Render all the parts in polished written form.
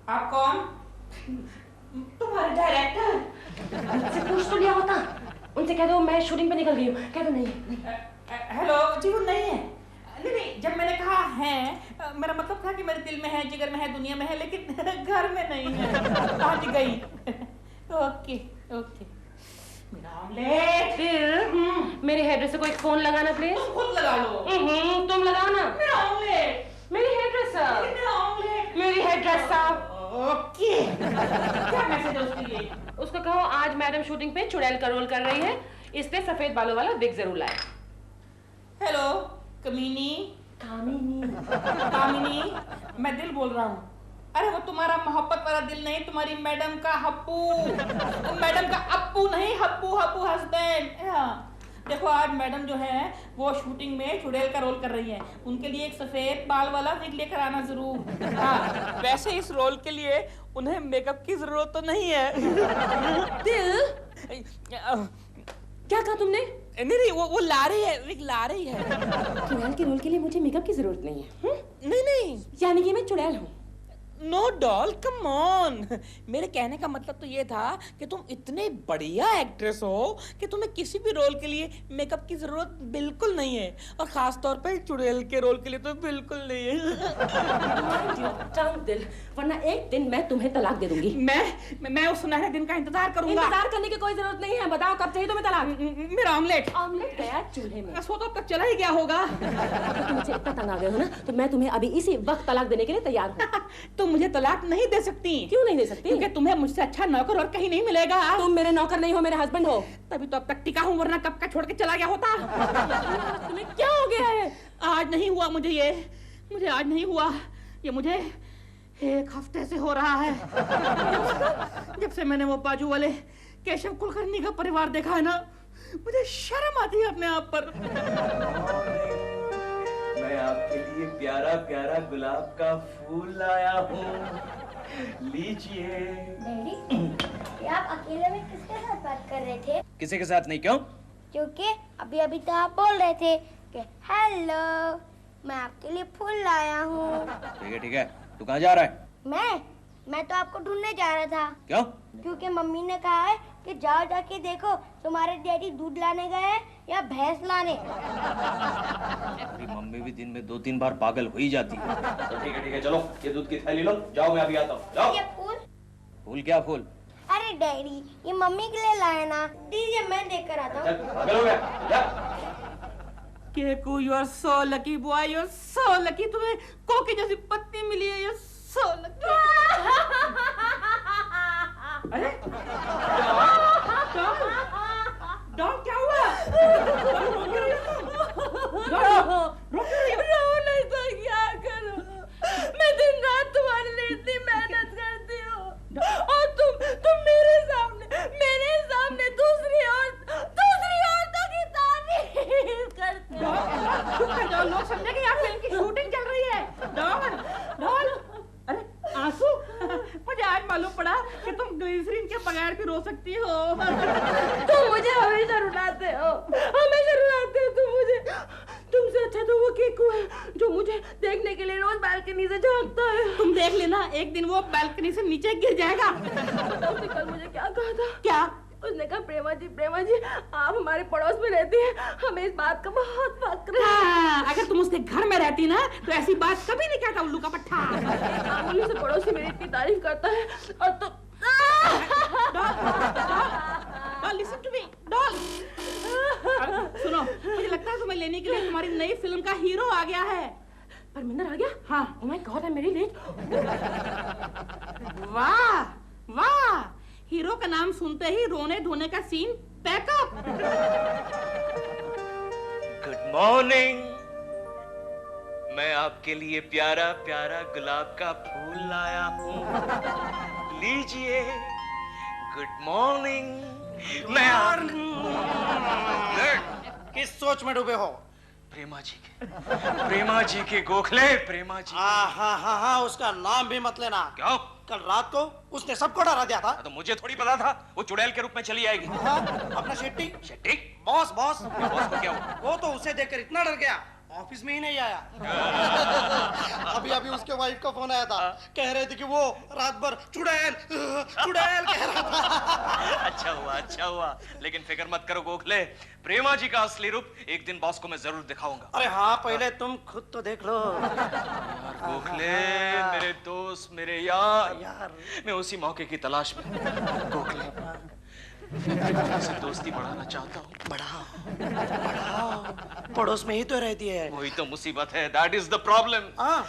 आप कौन? तुम्हारे डायरेक्टर? मुझसे पूछ तो लिया होता। उनसे कह दो मैं शूटिंग पे निकल गई हूँ। कह दो नहीं। हेलो जी, वो नहीं है। नहीं, जब मैंने कहा है मेरा मतलब था कि मेरे दिल में है, जिगर में है, दुनिया में है, लेकिन घर में नहीं है। आज गई। Okay okay. मेरा ऑमलेट। फिर मेरे हेयरड्रेसर को एक फोन लगाना प्लीज। तुम खुद लगा लो। तुम लगाओ ना। मेरा ऑमलेट। मेरी हेयरड्रेसर। मेरा ऑमलेट। मेरी हेयरड्रेसर। ओके। क्या मैसेज है उसके लिए? उसको कहो आज मैडम शूटिंग पे चुड़ैल का रोल कर रही है, इसलिए सफेद बालों वाला विग जरूर लाए। हेलो कमीनी। कामिनी, मैं दिल बोल रहा हूँ। अरे वो तुम्हारा मोहब्बत वाला दिल नहीं, तुम्हारी मैडम का हप्पू। मैडम का अप्पू नहीं, हप्पू हप्पू हस्बैंड। देखो आज मैडम जो है वो शूटिंग में चुड़ैल का रोल कर रही है, उनके लिए एक सफेद बाल वाला विग लेकर आना जरूर। हाँ, वैसे इस रोल के लिए उन्हें मेकअप की जरूरत तो नहीं है। दिल क्या कहा तुमने? नहीं, वो ला रही है, विग ला रही है। चुड़ैल के रोल के लिए मुझे मेकअप की जरूरत नहीं है। नहीं यानी कि मैं चुड़ैल हूँ। No doll, come on. मेरे कहने का मतलब तो ये था कि तुम इतने बढ़िया एक्ट्रेस हो कि तुम्हें किसी भी रोल के लिए मेकअप की जरूरत बिल्कुल नहीं है, और खास तौर पे चुड़ैल के रोल के लिए तो बिल्कुल नहीं है। दिल, वरना एक दिन मैं तुम्हें तलाक दे दूंगी। मैं उस सुनहरे दिन का इंतजार करूंगा। इंतजार करने की कोई जरूरत नहीं है। बताओ कब चाहिए तुम्हें तलाक? मेरा ऑमलेट। ऑमलेट गया चूल्हे में। वो तो अब तक चला ही गया होगा। तुम मुझे इतना तंग आ गए हो ना, तो मैं तुम्हें अभी इसी वक्त तलाक देने के लिए तैयार हूँ। तुम मुझे तलाक नहीं दे सकती। क्यों नहीं दे सकती? क्योंकि तुम्हें मुझसे अच्छा नौकर और कहीं नहीं मिलेगा। तुम मेरे नौकर नहीं हो, मेरे हस्बैंड हो। तभी तो अब तक टिका हूँ, वरना कब का छोड़ के चला गया होता। तुम्हें क्या हो गया है? आज नहीं हुआ मुझे आज नहीं हुआ ये, मुझे एक हफ्ते से हो रहा है। जब से मैंने वो बाजू वाले केशव कुलकर्णी का परिवार देखा है ना, मुझे शर्म आती है अपने आप पर। मैं आपके लिए प्यारा प्यारा गुलाब का फूल लाया हूँ, लीजिए। डैडी, ये आप अकेले में किसके साथ बात कर रहे थे? किसी के साथ नहीं। क्यों? क्योंकि अभी अभी तो आप बोल रहे थे कि हेलो मैं आपके लिए फूल लाया हूँ। ठीक है, तू कहाँ जा रहा है? मैं तो आपको ढूंढने जा रहा था। क्यों? क्योंकि मम्मी ने कहा है कि जाओ जाके देखो तुम्हारे डैडी दूध लाने गए हैं या भैंस लाने। मेरी मम्मी भी दिन में 2-3 बार पागल हो ही जाती है। तो ठीक है, चलो ये दूध की थैली लो, जाओ मैं अभी आता हूँ। जाओ। ये फूल? फूल क्या फूल? अरे डैडी ये मम्मी के लिए लाया ना, दीजिए मैं देकर आता हूँ। पागल हो गया? जा। Keku, you are so lucky boy, you are so lucky. तुम्हें कोकी जैसी पत्नी मिली है, यू आर सो लकी। अरे डॉल क्या हुआ? रो नहीं तो क्या करूं? मैं दिन रात तुम्हारे लिए इतनी मेहनत करती हूँ, और तुम मेरे सामने दूसरी औरतों की तारीफ करते हो। लोग समझेंगे यहाँ फिल्म की शूटिंग चल रही है। डॉल, अरे आंसू, मुझे आज मालूम पड़ा कि तुम ग्लिसरीन के बगैर भी रो सकती हो। तुम मुझे हमेशा रुलाते हो तुम मुझे। तुमसे अच्छा तो वो केकू है जो मुझे देखने के लिए रोज बालकनी से झांकता है। तुम देख लेना, एक दिन वो बालकनी से नीचे गिर जाएगा। उसने कल मुझे क्या कहा था? क्या? उसने कहा प्रेमा जी आप हमारे पड़ोस में रहती हैं, हमें इस बात का बहुत फक्र है। अगर तुम उसके घर में रहती ना तो ऐसी बात कभी नहीं कहता उल्लू का पट्टा। मामूली से पड़ोसी मेरी इतनी तारीफ करता है और तुम। Doll, listen to me, doll. सुनो, मुझे लगता है तुम्हें लेने के लिए तुम्हारी नई फिल्म का हीरो आ गया है। परमिंदर आ गया? हाँ। Oh my God, I am very late. वाह, हीरो का नाम सुनते ही रोने धोने का सीन पैकअप। Good morning. मैं आपके लिए प्यारा प्यारा गुलाब का फूल लाया हूँ, लीजिए। Good morning. मैं किस सोच में डूबे हो? प्रेमा जी के गोखले, प्रेमा जी। हाँ, उसका नाम भी मत लेना। क्यों? कल रात को उसने सबको डरा दिया था। तो मुझे थोड़ी पता था वो चुड़ैल के रूप में चली आएगी। हाँ, अपना शेट्टी शेट्टी? बॉस बॉस को क्या हुआ? वो तो उसे देखकर इतना डर गया ऑफिस में ही नहीं आया। अभी अभी उसके वाइफ का फोन आया था, कह रहे थे कि वो रात भर चुड़ैल चुड़ैल कह रहा था। अच्छा हुआ, लेकिन फिक्र मत करो गोखले, प्रेमा जी का असली रूप एक दिन बॉस को मैं जरूर दिखाऊंगा। अरे हाँ, पहले तुम खुद तो देख लो। गोखले मेरे दोस्त, मेरे यार, मैं उसी मौके की तलाश में। गोखले मैं से दोस्ती बढ़ाना चाहता हूँ। बढ़ाओ, पड़ोस में ही तो रहती है। वही तो मुसीबत है, दैट इज द प्रॉब्लम।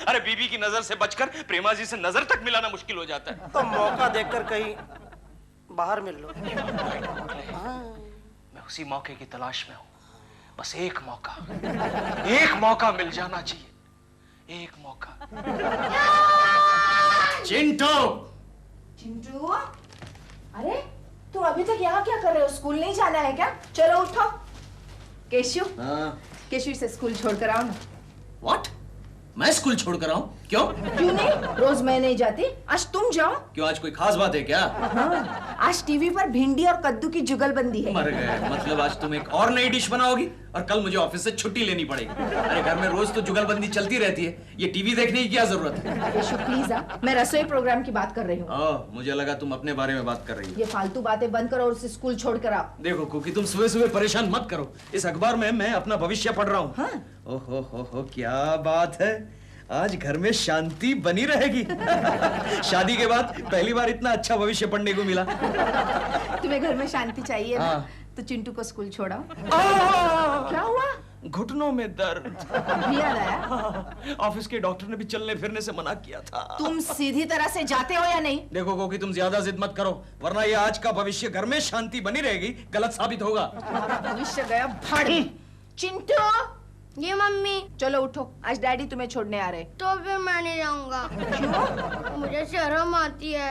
अरे बीबी की नजर से बचकर प्रेमा जी से नजर तक मिलाना मुश्किल हो जाता है। तो मौका देखकर कहीं बाहर मिल लो। मैं उसी मौके की तलाश में हूँ, बस एक मौका मिल जाना चाहिए, एक मौका। चिंटू, अरे तुम अभी तक यहाँ क्या कर रहे हो? स्कूल नहीं जाना है क्या? चलो उठो। केशु, केशु इसे स्कूल छोड़कर आओ ना। What? मैं स्कूल छोड़कर आऊं? क्यों? क्यों नहीं? रोज मैं नहीं जाती, आज तुम जाओ। क्यों, आज कोई खास बात है क्या? हाँ, आज टीवी पर भिंडी और कद्दू की जुगलबंदी है। मर गए, मतलब आज तुम एक और नई डिश बनाओगी और कल मुझे ऑफिस से छुट्टी लेनी पड़ेगी। अरे घर में रोज तो जुगलबंदी चलती रहती है, ये टीवी देखने की क्या जरूरत है? केशु प्लीज मैं रसोई प्रोग्राम की बात कर रही हूँ। मुझे लगा तुम अपने बारे में बात कर रही हो। ये फालतू बातें बंद करो और उसे स्कूल छोड़कर आओ। देखो कुकी, तुम सुबह सुबह परेशान मत करो, इस अखबार में मैं अपना भविष्य पढ़ रहा हूँ। हाँ? ओहो, क्या बात है, आज घर में शांति बनी रहेगी। शादी के बाद पहली बार इतना अच्छा भविष्य पढ़ने को मिला। तुम्हें घर में शांति चाहिए ना? हाँ। तो चिंटू को स्कूल छोड़ाओ। क्या हुआ? घुटनों में दर्द। अभी याद आया? ऑफिस के डॉक्टर ने भी चलने फिरने से मना किया था। तुम सीधी तरह से जाते हो या नहीं? देखो कोकी, तुम ज्यादा जिद मत करो, वरना ये आज का भविष्य घर में शांति बनी रहेगी गलत साबित होगा। भविष्य गया भाड़ में। चिंटू, ये मम्मी, चलो उठो, आज डैडी तुम्हें छोड़ने आ रहे। तो फिर मैं नहीं जाऊंगा। क्यों? मुझे शर्म आती है।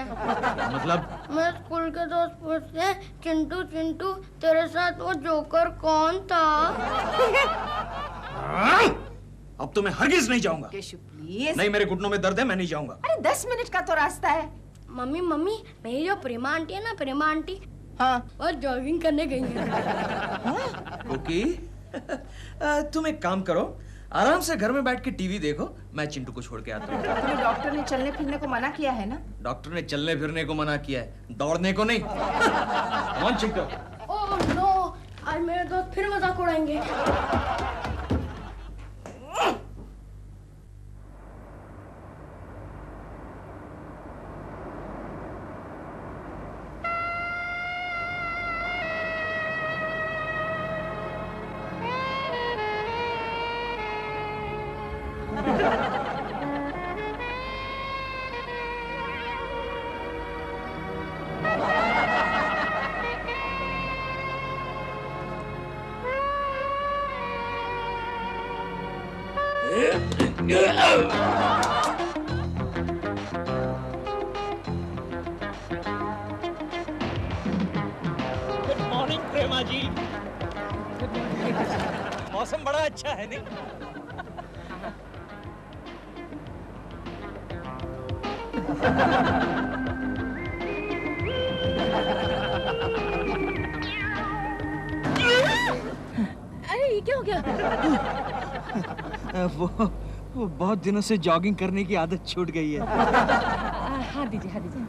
मतलब? मैं स्कूल के दोस्त पूछते हैं, चिंटू चिंटू तेरे साथ वो जोकर कौन था? अब तो मैं हरगिज नहीं जाऊंगा। केशु प्लीज। नहीं, मेरे घुटनों में दर्द है, मैं नहीं जाऊंगा। अरे 10 मिनट का तो रास्ता है। मम्मी मम्मी, मेरी जो प्रेमा आंटी है ना, प्रेमा आंटी, हाँ। वो जॉगिंग करने गई है। कोकी, तुम एक काम करो, आराम से घर में बैठ के टीवी देखो, मैं चिंटू को छोड़ के आता हूँ। तुम्हें डॉक्टर ने चलने फिरने को मना किया है ना? डॉक्टर ने चलने फिरने को मना किया है, दौड़ने को नहीं। कौन चिंटू? ओह नो, आज मेरे दोस्त फिर मजाक उड़ाएंगे। गुड मॉर्निंग प्रेमा जी। मौसम बड़ा अच्छा है नहीं? अरे ये क्या हो गया? वो बहुत दिनों से जॉगिंग करने की आदत छूट गई है। हाथ दीजिए, हाथ दीजिए।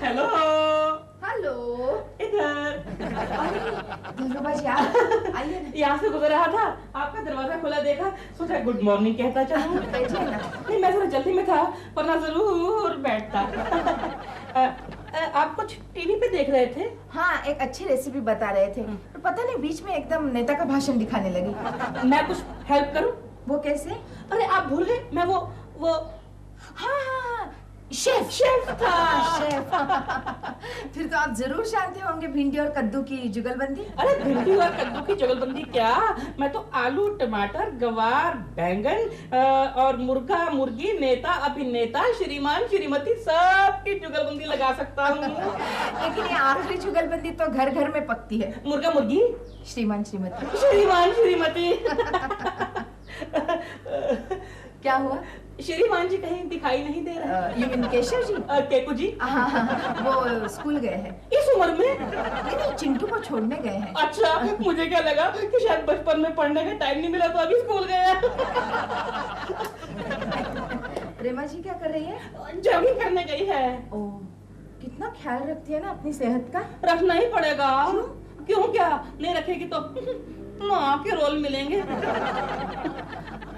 हेलो हेलो, इधर दिलरुबा जी आइए ना। यहाँ से गुजर रहा था, आपका दरवाजा खुला देखा, सोचा गुड मॉर्निंग कहता चलूं। बैठिए ना। नहीं, मैं थोड़ा जल्दी में था, वरना जरूर बैठता। आप कुछ टीवी पे देख रहे थे? हाँ, एक अच्छी रेसिपी बता रहे थे, पर पता नहीं बीच में एकदम नेता का भाषण दिखाने लगी। मैं कुछ हेल्प करूं? वो कैसे? अरे आप भूल गए, मैं वो हाँ हाँ हाँ, शेफ शेफ था। शेफ फिर तो आप जरूर जानते होंगे भिंडी और कद्दू की जुगलबंदी। अरे भिंडी और कद्दू की जुगलबंदी क्या, मैं तो आलू टमाटर गवार बैंगन और मुर्गा मुर्गी नेता अभिनेता श्रीमान श्रीमती सब की जुगलबंदी लगा सकता हूँ। लेकिन ये आखिरी जुगलबंदी तो घर घर में पकती है। मुर्गा मुर्गी श्रीमान श्रीमती। श्रीमान श्रीमती। क्या हुआ? श्रीमान जी कहीं दिखाई नहीं दे रहे। You mean Keshav ji? केकू जी? हाँ, वो स्कूल गए हैं। इस उम्र में? नहीं, चिंटू को छोड़ने गए हैं। अच्छा, मुझे क्या लगा कि शायद बचपन में पढ़ने का टाइम नहीं मिला तो अभी स्कूल गए। प्रेमा जी क्या कर रही है? जॉगिंग करने गई है। ओ, कितना ख्याल रखती है ना अपनी सेहत का। रखना ही पड़ेगा। क्यों क्या नहीं रखेगी तो माँ के रोल मिलेंगे।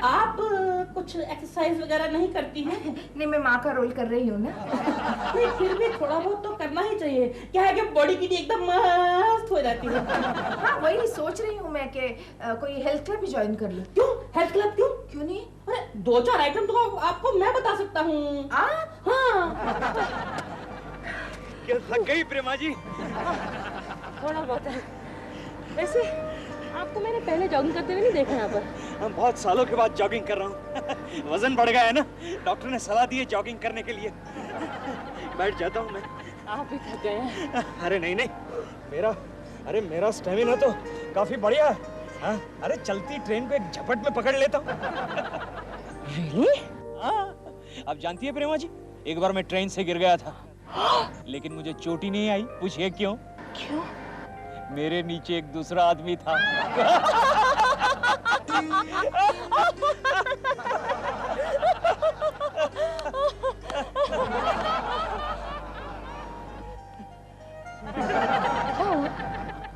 आप कुछ एक्सरसाइज वगैरह नहीं करती हैं? नहीं, मैं माँ का रोल कर रही हूँ ना। नहीं, फिर भी थोड़ा बहुत तो करना ही चाहिए। क्या है कि बॉडी की एकदम मस्त हो जाती है। हाँ, वही सोच रही हूँ मैं कि कोई हेल्थ क्लब भी ज्वाइन कर लूँ। क्यों हेल्थ क्लब? क्यों क्यों नहीं? अरे 2-4 आइटम तो आपको मैं बता सकता हूँ। हाँ। क्या थक गई प्रेमा जी? थोड़ा बहुत है। वैसे आपको मैंने पहले जॉगिंग करते हुए नहीं देखा यहाँ पर। हम बहुत सालों के बाद जॉगिंग कर रहा हूँ। वजन बढ़ गया है ना, डॉक्टर ने सलाह दी है जॉगिंग करने के लिए। बैठ जाता हूँ मैं। आप भी थक गए हैं। अरे नहीं नहीं, मेरा स्टेमिना तो काफी बढ़िया है। हाँ, अरे चलती ट्रेन को एक झपट में पकड़ लेता हूँ। Really? हाँ, आप जानती है प्रेमा जी, एक बार मैं ट्रेन से गिर गया था, लेकिन मुझे चोट ही नहीं आई। पूछिए क्यों? क्यों? मेरे नीचे एक दूसरा आदमी था।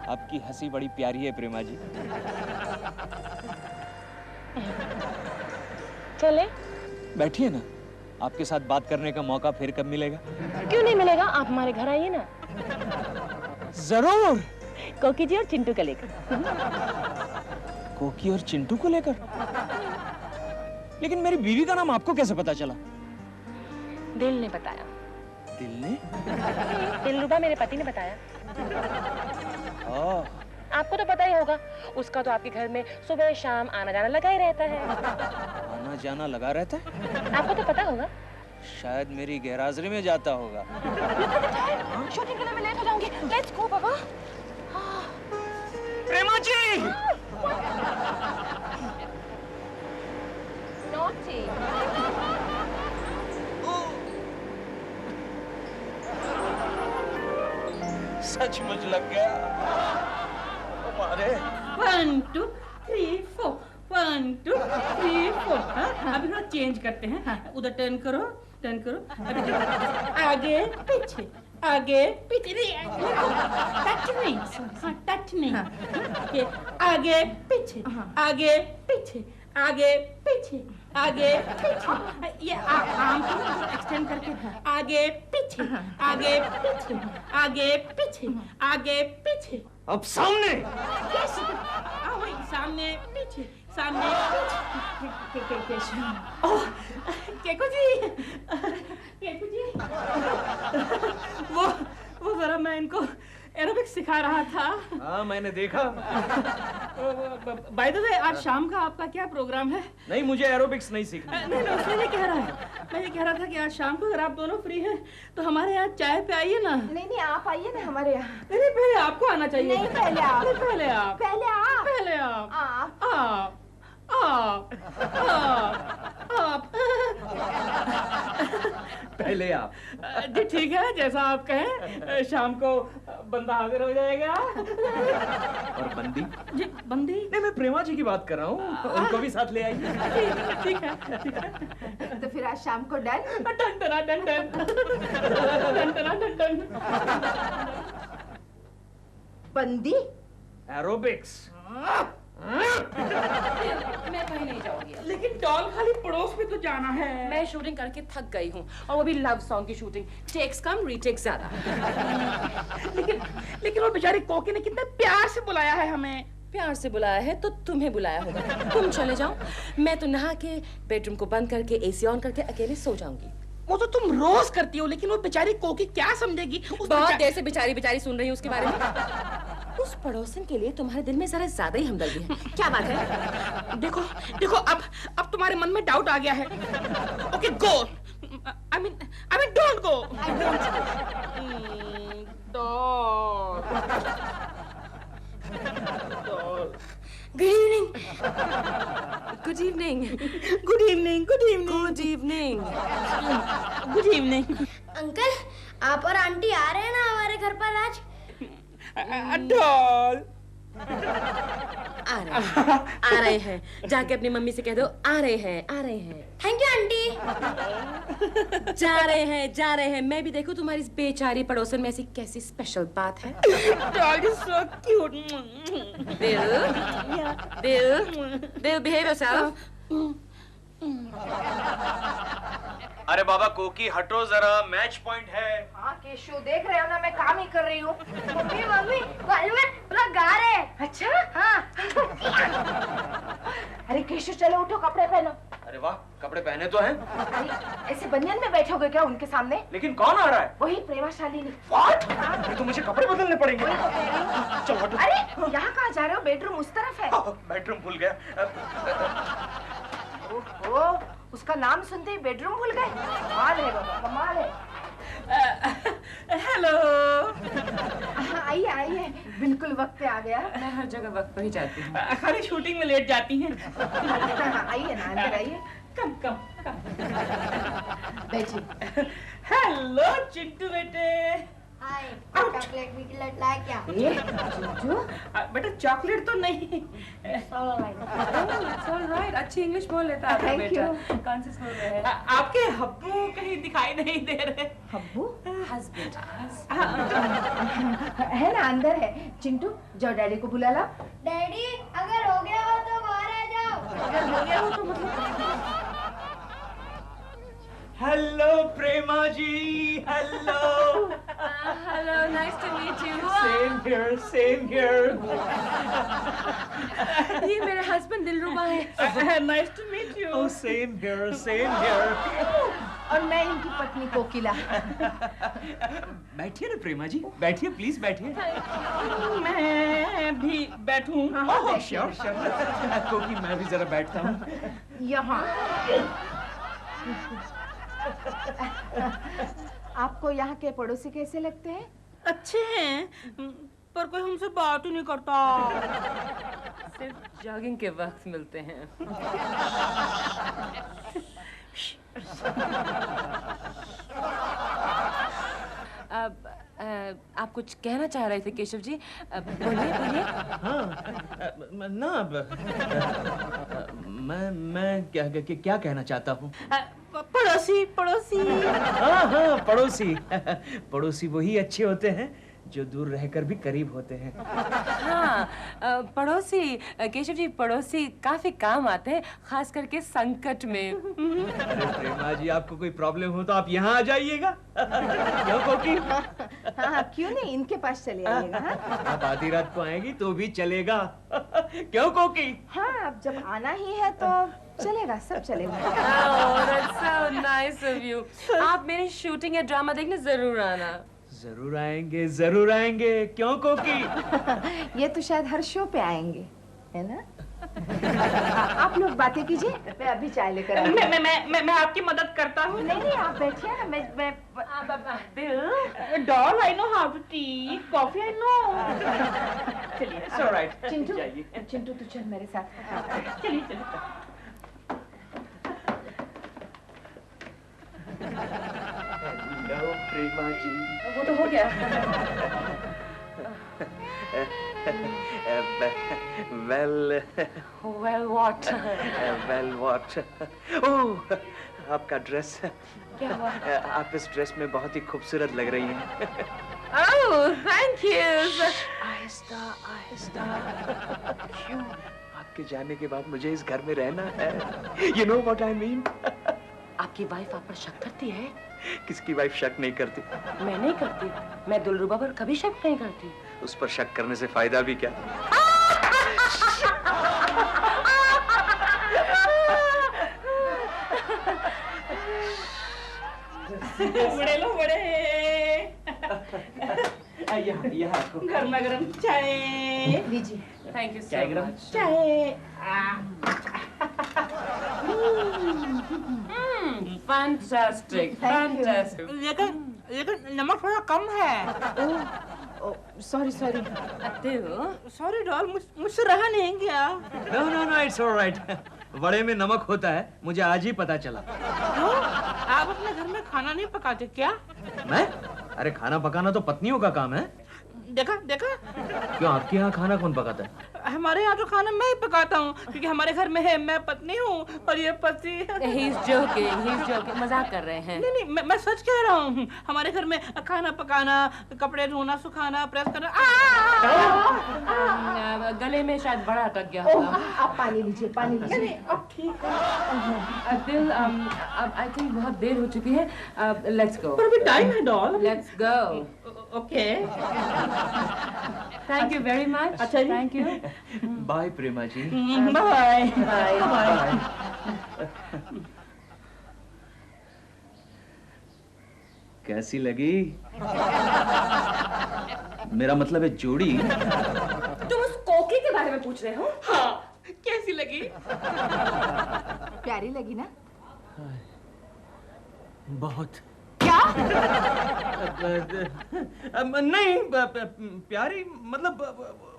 आपकी हंसी बड़ी प्यारी है प्रेमा जी। चले? बैठिए ना, आपके साथ बात करने का मौका फिर कब मिलेगा? क्यों नहीं मिलेगा? आप हमारे घर आइए ना। जरूर। कोकी जी और चिंटू को लेकर। कोकी और चिंटू को लेकर? लेकिन मेरी बीवी का नाम आपको कैसे पता चला? दिल ने बताया। दिल ने? दिलरुबा मेरे पति ने बताया। आपको तो पता ही होगा, उसका तो आपके घर में सुबह शाम आना जाना लगा ही रहता है। आना जाना लगा रहता है? आपको तो पता होगा। शायद मेरी गैरहाजिरी में जाता होगा। शूटिंग के लिए मैं लेट हो जाऊंगी। लेट्स गो बाबा। प्रेमा जी! नॉटी। सचमुच लग गया। हमारे 1 2 3 4 1 2 3 4। अभी थोड़ा चेंज करते हैं। उधर टर्न करो, टर्न करो। अभी देखो, आगे पीछे आगे पीछे। टच नहीं, हाँ टच नहीं। ये आगे पीछे आगे पीछे आगे पीछे आगे पीछे। ये आर्म को एक्सटेंड करके आगे पीछे आगे पीछे आगे पीछे आगे पीछे। अब सामने। वही सामने पीछे सामने पीछे। ओह केकू जी, केकू जी, वो जरा मैं इनको एरोबिक्स सिखा रहा था। हाँ मैंने देखा। बाय द वे, आज शाम का आपका क्या प्रोग्राम है? नहीं, मुझे एरोबिक्स नहीं सीखना। नहीं, मैं ये कह रहा था कि आज शाम को अगर आप दोनों फ्री हैं तो हमारे यहाँ चाय पे आइए ना। नहीं, आप आइए ना हमारे यहाँ। नहीं, पहले आपको आना चाहिए। नहीं, पहले आप। नहीं, पहले आप। पहले आप। पहले आप। आप। आप आप आप पहले आप। जी ठीक है, जैसा आप कहें। शाम को बंदा हाजिर हो जाएगा। और बंदी? जी बंदी? नहीं, मैं प्रेमा जी की बात कर रहा हूँ, उनको भी साथ ले आइए। ठीक है। तो फिर आज शाम को done? Done done done done done done done. बंदी? एरोबिक्स। मैं कहीं नहीं जाऊंगी। लेकिन डॉल खाली पड़ोस में तो जाना है। मैं शूटिंग करके थक गई हूँ, और वो भी लव सॉन्ग की शूटिंग। टेक्स कम रीटेक्स ज्यादा। लेकिन वो बेचारी कोकी ने कितने प्यार से बुलाया है हमें। प्यार से बुलाया है तो तुम्हें बुलाया होगा। तुम चले जाओ, मैं तो नहा के बेडरूम को बंद करके एसी ऑन करके अकेले सो जाऊंगी। वो तो तुम रोज करती हो, लेकिन वो बेचारी कोकी क्या समझेगी? बहुत देर से बेचारी बेचारी सुन रही हूँ उसके बारे में। उस पड़ोसन के लिए तुम्हारे दिल में जरा ज्यादा ही हमदर्दी है। क्या बात है? देखो देखो, अब तुम्हारे मन में डाउट आ गया है। Okay go, I mean don't go. Good evening. Good evening. Good evening. Good evening. Good evening. Good evening. Uncle, आप और आंटी आ रहे हैं ना हमारे घर पर आज? डॉल आ रहे हैं। जाके अपनी मम्मी से कह दो आ रहे हैं। Thank you aunty. जा रहे हैं। मैं भी देखूं तुम्हारी इस बेचारी पड़ोसन में ऐसी कैसी स्पेशल बात है। Doll is so cute. दिल बिहेव योरसेल्फ। अरे बाबा कोकी हटो जरा, मैच पॉइंट है। हाँ केशु, देख रहे हो ना मैं काम ही कर रही हूँ। मम्मी कॉल में पूरा गा रहे हैं। अच्छा हाँ। अरे केशु चलो उठो, कपड़े पहनो। अरे वाह, कपड़े पहने तो हैं। अरे ऐसे बनियान में बैठोगे क्या उनके सामने? लेकिन कौन आ रहा है? वही प्रेमाशालिनी। What? फिर तो मुझे कपड़े बदलने पड़ेंगे। चलो हटो। अरे यहाँ कहाँ जा रहे हो? बेडरूम उस तरफ है। बेडरूम भूल गया। ओह, उसका नाम सुनते ही बेडरूम भूल गए। कमाल है बाबा, कमाल है। हेलो। आइए, बिल्कुल वक्त पे आ गया। मैं हर जगह वक्त पर ही जाती हूँ। खाली शूटिंग में लेट जाती हैं। आइए ना, अंदर आइए। कम। बैठिए। हेलो चिंटू बेटे। हाय, चॉकलेट विकलेट लाए क्या? बेटा चॉकलेट तो नहीं। ऑलराइट, अच्छी इंग्लिश बोल लेता है आपका बेटा। कौन से स्कूल में है? आपके हब्बू कहीं दिखाई नहीं दे रहे। हब्बू? हस्बैंड। है ना, अंदर है। चिंटू जाओ डैडी को बुला ला। डैडी, अगर हो गया हो तो बाहर आ जाओ। अगर हो गया हो तो मतलब hello Prema ji, hello. Hello, nice to meet you. Same here. ये मेरे हस्बैंड दिलरुबा है। Nice to meet you. Same here. और मैं इनकी पत्नी कोकिला। बैठिए ना प्रेमा जी, बैठिए प्लीज बैठिए। मैं भी बैठूं? श्योर। कोकी मैं भी जरा बैठता हूँ। यहाँ आपको यहाँ के पड़ोसी कैसे लगते हैं? अच्छे हैं, पर कोई हमसे बात ही नहीं करता। सिर्फ जॉगिंग के वक्त मिलते हैं। अब आप कुछ कहना चाह रहे थे केशव जी? बोलिए। हाँ, ना मैं क्या कहना चाहता हूँ? पड़ोसी। हाँ, पड़ोसी वही अच्छे होते हैं जो दूर रहकर भी करीब होते हैं। हाँ, पड़ोसी केशव जी, पड़ोसी काफी काम आते हैं, खास करके संकट में। अरे प्रेमा जी, आपको कोई प्रॉब्लम हो तो आप यहाँ आ जाइएगा। क्यों कोकी? हाँ, क्यों नहीं, इनके पास चले आइएगा। आप आधी रात को आएंगी तो भी चलेगा। क्यों कोकी? हाँ, अब जब आना ही है तो चलेगा, सब चलेगा। Oh, that's so nice of you. आप मेरी शूटिंग या ड्रामा देखने जरूर आना। जरूर आएंगे। क्यों कोकी? ये तो शायद हर शो पे आएंगे, है ना? आप लोग बातें कीजिए, मैं अभी चाय लेकर आई हूँ। मैं आपकी मदद करता हूँ। नहीं, आप बैठिए ना, मैं doll, I know how to tea coffee, I know. चलिए, ऑलराइट। चिंटू तू चल मेरे साथ। चलिए। हेलो प्रेमा जी। वो तो हो गया। Well, what? ओह, आपका ड्रेस। क्या हुआ? आप इस ड्रेस में बहुत ही खूबसूरत लग रही हैं। Oh, thank you. आहिस्ता। क्यों? आपके जाने के बाद मुझे इस घर में रहना है। You know what I mean? आपकी वाइफ आप पर शक करती है? किसकी वाइफ शक नहीं करती? मैं नहीं करती। मैं दिलरुबा पर कभी शक नहीं करती। उस पर शक करने से फायदा भी क्या? बड़े लो बड़े। यहाँ गर्मा गर्म चाय लीजिए। थैंक यू चाय सो गरम? मच। चाय। Fantastic fantastic. लेकिन नमक थोड़ा कम है। Sorry sorry. सॉरी डॉल, मुझसे रहा नहीं गया। No no no, it's alright. वड़े में नमक होता है, मुझे आज ही पता चला। क्यों? आप अपने घर में खाना नहीं पकाते क्या? मैं? अरे खाना पकाना तो पत्नियों का काम है। देखा देखा, क्यों, आपके यहाँ खाना कौन पकाता है? हमारे यहाँ तो खाना मैं ही पकाता हूँ, क्योंकि हमारे घर में है मैं पत्नी हूँ और ये पति। He's joking, मजाक कर रहे हैं। नहीं, मैं सच कह रहा हूँ। हमारे घर में खाना पकाना, कपड़े धोना, सुखाना, प्रेस करना। गले में शायद बड़ा अटक गया होगा। आप पानी लीजिए, पानी लीजिए। नहीं, अब ठीक है। दिल, अब आई थिंक बहुत देर हो चुकी है। Let's go. पर अभी टाइम है doll. Let's go. Okay. Thank you very much. अच्छा जी। Thank you. Bye Prema ji. Bye bye. कैसी लगी? मेरा मतलब है जोड़ी। तुम उस कोकी के बारे में पूछ रहे हो? हाँ, कैसी लगी? प्यारी लगी ना? बहुत। क्या? नहीं, प्यारी मतलब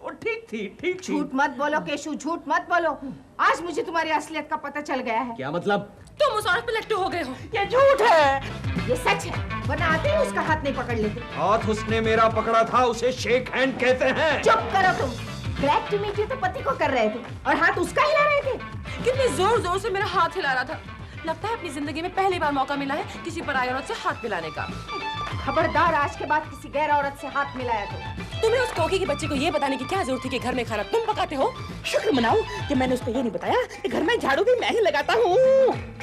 वो ठीक थी। झूठ मत बोलो केशु, झूठ मत बोलो। आज मुझे तुम्हारी असलियत का पता चल गया है। क्या मतलब? तुम उस औरत पे लट्टू हो गए हो। ये झूठ है। ये सच है, वरना आते ही उसका हाथ नहीं पकड़ लेते। हाथ उसने मेरा पकड़ा था, उसे शेक हैंड कहते हैं। चुप करो तुम। ग्लैड टू मीट यू तो पति को कर रहे थे और हाथ उसका हिला रहे थे। कितने जोर जोर से मेरा हाथ हिला रहा था। लगता है अपनी जिंदगी में पहली बार मौका मिला है किसी पराई औरत से हाथ मिलाने का। खबरदार, आज के बाद किसी गैर औरत से हाथ मिलाया तो। तुम्हें उस कोकी के बच्चे को ये बताने की क्या जरूरत थी कि घर में खाना तुम पकाते हो? शुक्र मनाओ कि मैंने उसको ये नहीं बताया कि घर में झाड़ू भी मैं ही लगाता हूँ।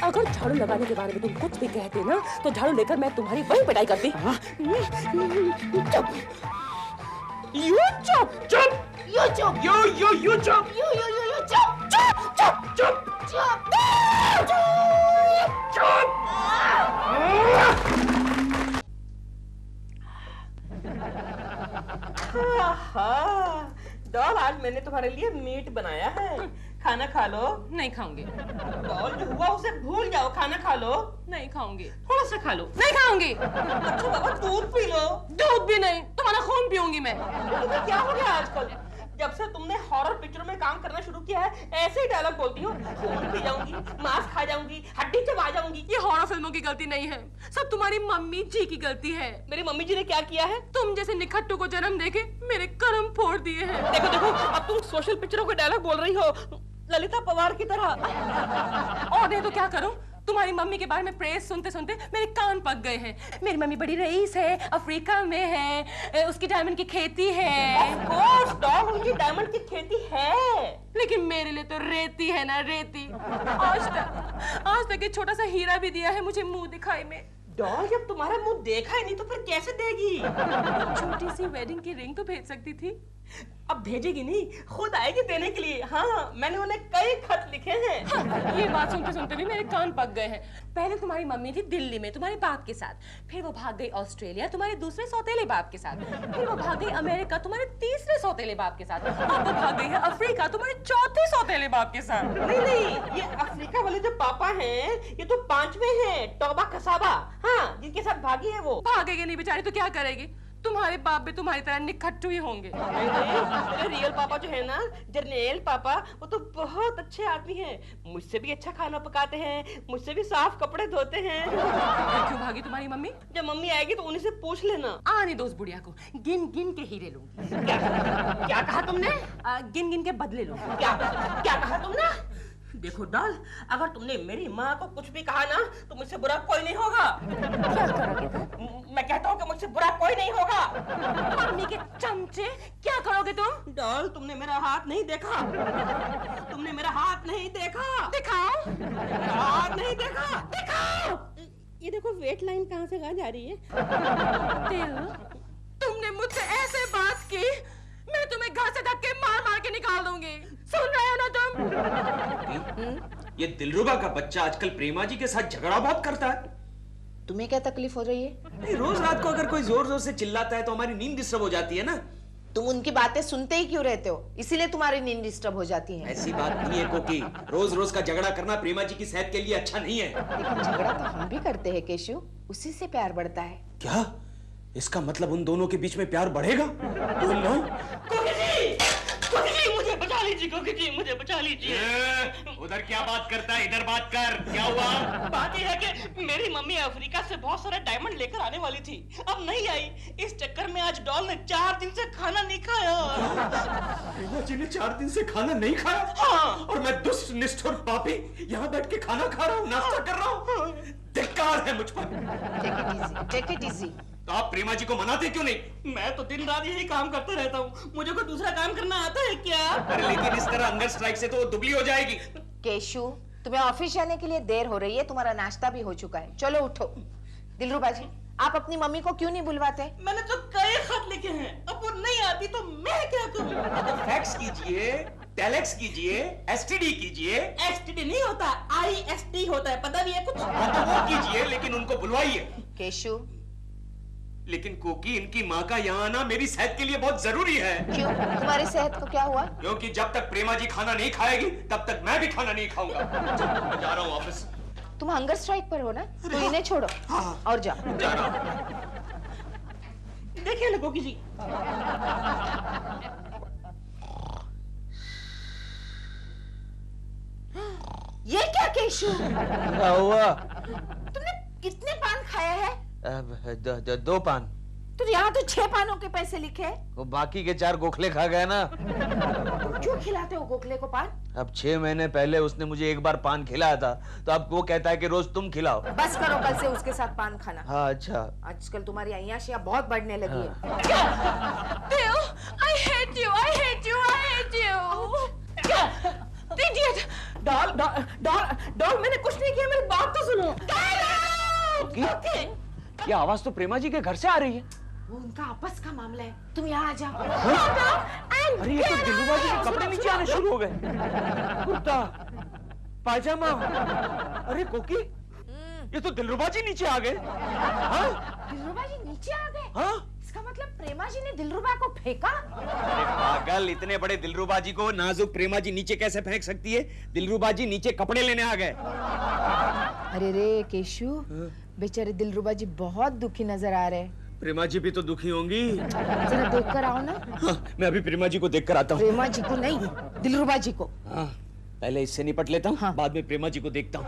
अगर झाड़ू लगाने के बारे में तुम कुछ भी कहते ना तो झाड़ू लेकर मैं तुम्हारी वही पिटाई करती। चुप। यू चुप। चुप। यू चुप। यू चुप। यू चुप। चुप। डॉल, आज मैंने तुम्हारे लिए मीट बनाया है, खाना खा लो। नहीं खाऊंगी। डॉल, जो हुआ उसे भूल जाओ, खाना खा लो। नहीं खाऊंगी। थोड़ा सा खा लो। नहीं खाऊंगी। अच्छा बाबा, दूध पी लो। दूध भी नहीं, तुम्हारा खून पीऊंगी मैं। तुम्हें क्या हो गया आजकल? जब से तुमने हॉरर पिक्चरों में काम करना शुरू किया है, ऐसे ही डायलॉग बोलती हो। खून पी जाऊंगी, मांस खा जाऊंगी, हड्डी चबा जाऊंगी। ये हॉरर फिल्मों की गलती नहीं है, सब तुम्हारी मम्मी जी की गलती है। मेरी मम्मी जी ने क्या किया है? तुम जैसे निखट्टू को जन्म देके मेरे कर्म फोड़ दिए हैं। देखो देखो, अब तुम सोशल पिक्चरों के डायलॉग बोल रही हो, ललिता पवार की तरह। और नहीं तो क्या करूं? तुम्हारी मम्मी के बारे में प्रेज सुनते सुनते मेरे कान पक गए हैं। मेरी मम्मी बड़ी रईस है, अफ्रीका में है, उसकी डायमंड की खेती है। ऑफ कोर्स डॉग, उनकी डायमंड की खेती है, लेकिन मेरे लिए तो रेती है ना, रेती। आज तक एक छोटा सा हीरा भी दिया है मुझे मुंह दिखाई में। डॉल, जब तुम्हारा मुंह देखा ही नहीं तो फिर कैसे देगी? छोटी सी वेडिंग की रिंग तो भेज सकती थी। अब भेजेगी नहीं, खुद आएगी देने के लिए। हाँ, मैंने उन्हें कई खत लिखे हैं। हाँ, ये बात सुनते सुनते भी मेरे कान पक गए हैं। पहले तुम्हारी मम्मी थी दिल्ली में तुम्हारे बाप के साथ, फिर वो भाग गई ऑस्ट्रेलिया तुम्हारे दूसरे सौतेले बाप के साथ, फिर वो भाग गई अमेरिका तुम्हारे तीसरे सौतेले बाप के साथ, अब वो भाग गई है अफ्रीका तुम्हारे चौथे सौतेले बाप के साथ। नहीं, ये अफ्रीका वाले जो पापा हैं, ये तो 5वें हैं, टोबा कसाबा। हाँ, जिनके साथ भागी है वो। भागेगी नहीं बेचारी तो क्या करेगी? तुम्हारे बाप भी तुम्हारी तरह निखट्टू ही होंगे। मेरे रियल पापा जो है ना, जर्नेल पापा, वो तो बहुत अच्छे आदमी हैं। मुझसे भी अच्छा खाना पकाते हैं, मुझसे भी साफ कपड़े धोते हैं। क्यों भागी तुम्हारी मम्मी? जब मम्मी आएगी तो उन्हीं से पूछ लेना। आने दो उस बुढ़िया को, गिन गिन के हीरे लूंगी। क्या कहा तुमने? गिन गिन के बदले लूंगी। क्या कहा तुमने? देखो डॉल, अगर तुमने मेरी माँ को कुछ भी कहा ना तो मुझसे बुरा कोई नहीं होगा। क्या करोगे तुम? मैं कहता हूँ कि मुझसे बुरा कोई नहीं होगा। मम्मी के चमचे, क्या करोगे तुम? डॉल, तुमने मेरा हाथ नहीं देखा। तुमने मेरा हाथ नहीं देखा। दिखाओ। मेरा हाथ नहीं देखा। दिखाओ। ये देखो वेट लाइन कहाँ से कहाँ जा रही है। दिल, तुमने मुझसे ऐसे बात की, मैं तुम्हें घर से धक्के मार मार के निकाल दूंगी। सुन रहे हो ना तुम? ये दिलरुबा का बच्चा आजकल प्रेमा जी के साथ झगड़ा बहुत करता है। तुम्हें क्या तकलीफ हो रही है? रोज रात को अगर कोई जोर जोर से चिल्लाता है तो हमारी नींद डिस्टर्ब हो जाती है ना। तुम उनकी बातें सुनते ही क्यों रहते हो? इसीलिए तुम्हारी नींद डिस्टर्ब हो जाती है। ऐसी बात नहीं है कोकी, रोज रोज का झगड़ा करना प्रेमा जी की सेहत के लिए अच्छा नहीं है। लेकिन झगड़ा तो हम भी करते हैं केशु, उसी से प्यार बढ़ता है। क्या? इसका मतलब उन दोनों के बीच में प्यार बढ़ेगा? कोकी जी मुझे बचा लीजिए, कोकी जी मुझे बचा लीजिए। उधर क्या बात करता है, इधर बात कर। क्या हुआ? बात यह है कि मेरी मम्मी अफ्रीका से बहुत सारे डायमंड लेकर आने वाली थी, अब नहीं आई। इस चक्कर में आज डॉल ने 4 दिन से खाना नहीं खाया। प्रेमा जी ने 4 दिन से खाना नहीं खाया? हाँ। और मैं दुष्ट निष्ठुर पापी यहाँ बैठ के खाना खा रहा हूँ, नाश्ता कर रहा हूँ। धिक्कार है मुझ पर। Take it easy. तो आप प्रेमा जी को मनाते क्यों नहीं? मैं तो दिन रात यही काम करता रहता हूँ, मुझे कोई दूसरा काम करना आता है क्या? अरे लेकिन इस तरह हंगर स्ट्राइक से तो वो दुबली हो जाएगी। केशु, तुम्हें ऑफिस जाने के लिए देर हो रही है, तुम्हारा नाश्ता भी हो चुका है, चलो उठो। दिलरुबा जी, आप अपनी मम्मी को क्यों नहीं बुलवाते? मैंने तो कई खत लिखे हैं, अब वो नहीं आती तो मैं क्या करूँ? फैक्स कीजिए, टेलेक्स कीजिए, एसटीडी कीजिए। एसटीडी नहीं होता, IST होता है, पता भी है कुछ? हाँ तो वो कीजिए, लेकिन उनको बुलवाइए। केशु, लेकिन कोकी, इनकी माँ का यहाँ आना मेरी सेहत के लिए बहुत जरूरी है। क्यों? तुम्हारी सेहत को क्या हुआ? क्योंकि जब तक प्रेमा जी खाना नहीं खाएगी तब तक मैं भी खाना नहीं खाऊंगा। मैं जा रहा हूँ ऑफिस। तुम हंगर स्ट्राइक पर हो ना, तो इन्हें छोड़ो और जाओ। जा रहा हूँ। देखिए ना कोकी जी, ये क्या केशु? क्या हुआ? तुमने कितने पान खाया है? दो पान। तो यहाँ तो 6 पानों के पैसे लिखे हैं। वो बाकी के 4 गोखले खा गए ना। तुम क्यों खिलाते हो गोखले को पान? अब 6 महीने पहले उसने मुझे एक बार पान खिलाया था, तो अब वो कहता है कि रोज तुम खिलाओ। बस करो कल से उसके साथ पान खाना। हाँ अच्छा। आजकल तुम्हारी अय्याशियाँ बहुत बढ़ने लगी है। Bill, I hate you, I hate you, I hate you. Idiot! Doll, doll, doll, doll, मैंने कुछ नहीं किया, मेरी बात तो सुनो। ये आवाज तो प्रेमा जी के घर से आ रही है। वो उनका आपस का मामला है, तुम यहाँ आ जाओ। अरे ये तो दिलरुबा जी के कपड़े नीचे आने शुरू हो गए। कुर्ता, पायजामा। अरे कोकी, ये तो दिलरुबा जी नीचे आ गए। हाँ? दिलरुबा जी नीचे आ गए? हाँ? इसका मतलब प्रेमा जी ने दिलरुबा को फेंका? अरे पागल, इतने बड़े दिलरुबा जी को नाजुक प्रेमा जी नीचे कैसे फेंक सकती है? दिलरुबा जी नीचे कपड़े लेने आ गए। अरे रे केशु, बेचारे दिलरुबा जी बहुत दुखी नजर आ रहे हैं। प्रेमा जी भी तो दुखी होंगी। जरा देख कर आओ ना। हाँ, मैं अभी प्रेमा जी को देख कर आता हूँ। प्रेमा जी को नहीं, दिलरुबा जी को। हाँ, पहले इससे निपट लेता हूँ, हाँ। बाद में प्रेमा जी को देखता हूँ।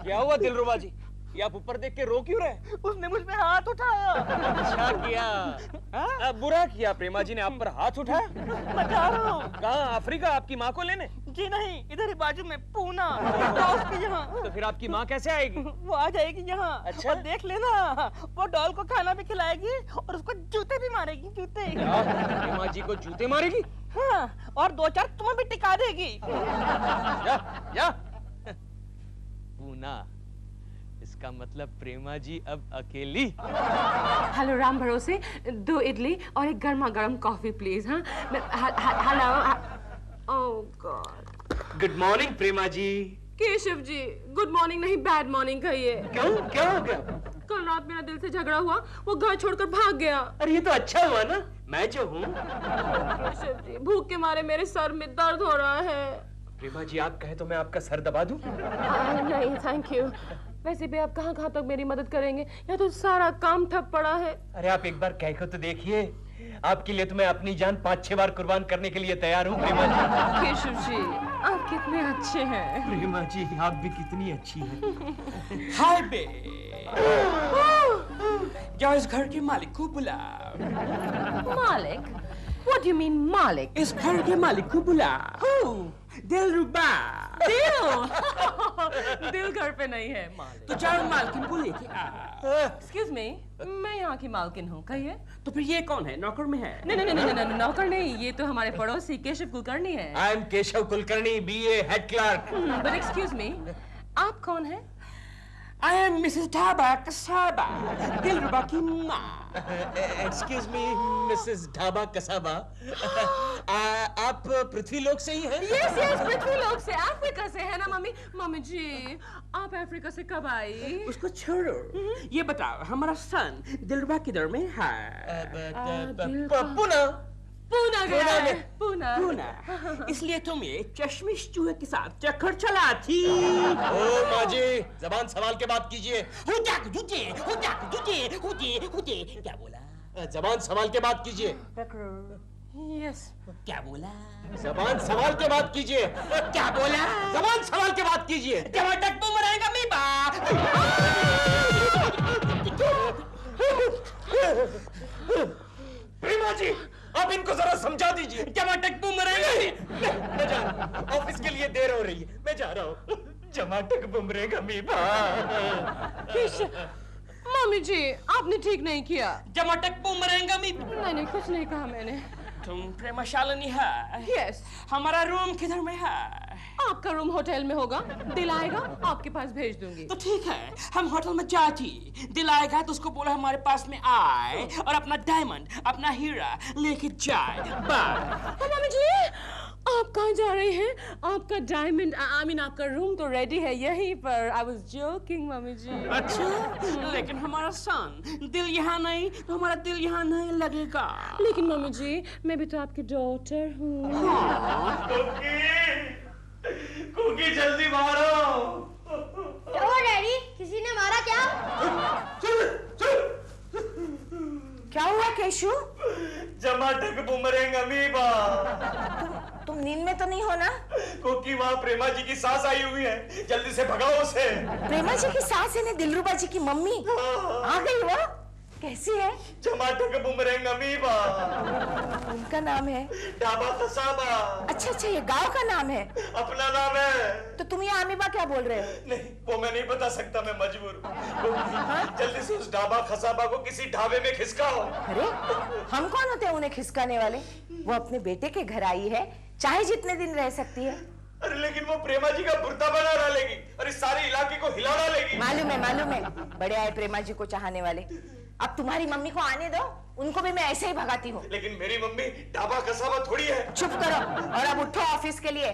क्या हुआ दिलरुबा जी? ये आप ऊपर देख के रो क्यों रहे? उसने मुझ पे हाथ उठाया। अच्छा किया। हाँ? बुरा किया, प्रेमा जी ने आप पर हाथ उठाया। बता रहा हूँ। कहाँ? अफ्रीका आपकी माँ को लेने? जी नहीं, इधर ही बाजू में पूना, दोस्त के यहाँ। तो फिर आपकी माँ कैसे आएगी? वो आ जाएगी यहाँ। अच्छा। और देख लेना, वो डॉल को खाना भी खिलाएगी और उसको जूते भी मारेगी, जूते। क्या? प्रेमा जी को जूते मारेगी? हाँ, और 2-4 तुम्हें भी टिका देगी। जा। पूना, इसका मतलब प्रेमा जी अब अकेली। हेलो राम भरोसे, 2 इडली और एक गर्मा गर्म कॉफी प्लीज। हाँ, हेलो। ओह गॉड। गुड मॉर्निंग प्रेमा जी। केशव जी, गुड मॉर्निंग नहीं, बैड मॉर्निंग कहिए। क्यों? क्या हो गया? कल रात मेरा दिल से झगड़ा हुआ, वो घर छोड़कर भाग गया। अरे ये तो अच्छा हुआ ना, मैं जो हूँ। केशव जी, भूख के मारे मेरे सर में दर्द हो रहा है। प्रेमा जी, आप कहे तो मैं आपका सर दबा दूं? नहीं थैंक यू। वैसे भी आप कहाँ कहाँ तक मेरी मदद करेंगे? यहाँ तो सारा काम ठप पड़ा है। अरे आप एक बार कह को तो देखिए, आपके लिए तो मैं अपनी जान 5-6 बार कुर्बान करने के लिए तैयार हूँ प्रेमा जी। केशव जी, आप कितने अच्छे हैं। प्रेमा जी, आप भी कितनी अच्छी हैं। हाय बे, जाओ इस घर के मालिक को बुलाओ। मालिक? What do you mean मालिक? इस घर के मालिक को बुलाओ। दिलरुबा। दिल घर पे नहीं है, मालिक। तो जाओ मालकिन को लेके आओ। Excuse me, मैं यहाँ की मालकिन हूँ, कहिए। तो फिर ये कौन है? नौकर में है? नहीं, नौकर नहीं, ये तो हमारे पड़ोसी केशव कुलकर्णी है। I am Keshav Kulkarni, BA head clerk. But excuse me, आप कौन हैं? I am Mrs. ढाबा कसाबा, दिलरुबा की माँ। Excuse me, Mrs. ढाबा कसाबा। आप पृथ्वीलोक से ही हैं? यस यस, पृथ्वीलोक से, अफ्रीका से है ना मम्मी। मम्मी जी, आप अफ्रीका से कब आई? उसको छोड़ो, ये बताओ हमारा सन दिलरुबा किधर में है? पुणे। पूना गया है, पूना। पूना। इसलिए तुम ये चश्मिश चूहे के साथ चक्कर चला थी। ओ माँ जी, जबान संभाल के बात कीजिए। क्या बोला? जबान संभाल के बात कीजिए। यस। क्या बोला? जबान संभाल के बात कीजिए। क्या बोला? जबान संभाल के बात कीजिए। टमाटर बुमरांग अमीबा। प्रेमा जी, आप इनको जरा समझा दीजिए। टमाटर बुमरांग। मैं जा रहा हूँ, ऑफिस के लिए देर हो रही है, मैं जा रहा हूँ। टमाटर बुमरेंग अमीबा। मम्मी जी, आपने ठीक नहीं किया। टमाटर बुमरांग अमीबा। नहीं, कुछ नहीं कहा मैंने। तुम प्रेमाशालिनी है। यस। हमारा रूम किधर में है? आपका रूम होटल में होगा, दिल आएगा आपके पास भेज दूंगी। तो ठीक है, हम होटल में जाती, दिल आएगा तो उसको बोला हमारे पास में आए और अपना डायमंड, अपना हीरा लेके जाए। बाय। मम्मी जी, आप कहाँ जा रहे हैं? आपका डायमंड, आई मीन आपका रूम तो रेडी है यहीं पर। आई वाज जोकिंग मम्मी जी। अच्छा, लेकिन हमारा सन दिल यहाँ नहीं तो हमारा दिल यहाँ नहीं लगेगा। लेकिन मम्मी जी, मैं भी तो आपकी डॉटर हूँ। कुकी जल्दी मारो। क्यों डैडी, किसी ने मारा क्या? क्या हुआ केशु? टमाटर बुमरेंग अमीबा। तुम नींद में तो नहीं हो ना? कुकी, वहाँ प्रेमा जी की सास आई हुई है, जल्दी से भगाओ उसे। प्रेमा जी की सास है, दिलरुबा जी की मम्मी आ गई। वो कैसी है? टमाटर बुमरेंग अमीबा। उनका नाम है डाबा खसाबा। अच्छा, ये गांव का नाम है? अपना नाम है। तो तुम ये अमीबा क्या बोल रहे हो? नहीं, वो मैं नहीं बता सकता, मैं मजबूर हूँ। जल्दी से उस डाबा खसाबा को किसी ढाबे में खिसकाओ। अरे, हम कौन होते हैं उन्हें खिसकाने वाले? वो अपने बेटे के घर आई है, चाहे जितने दिन रह सकती है। अरे लेकिन वो प्रेमा जी का बुर्ता बना डालेगी और इस सारे इलाके को हिला डालेगी। मालूम है, बड़े आए प्रेमा जी को चाहने वाले। अब तुम्हारी मम्मी को आने दो, उनको भी मैं ऐसे ही भगाती हूँ। लेकिन मेरी मम्मी डाबा खसाबा थोड़ी है। चुप करो और अब उठो ऑफिस के लिए।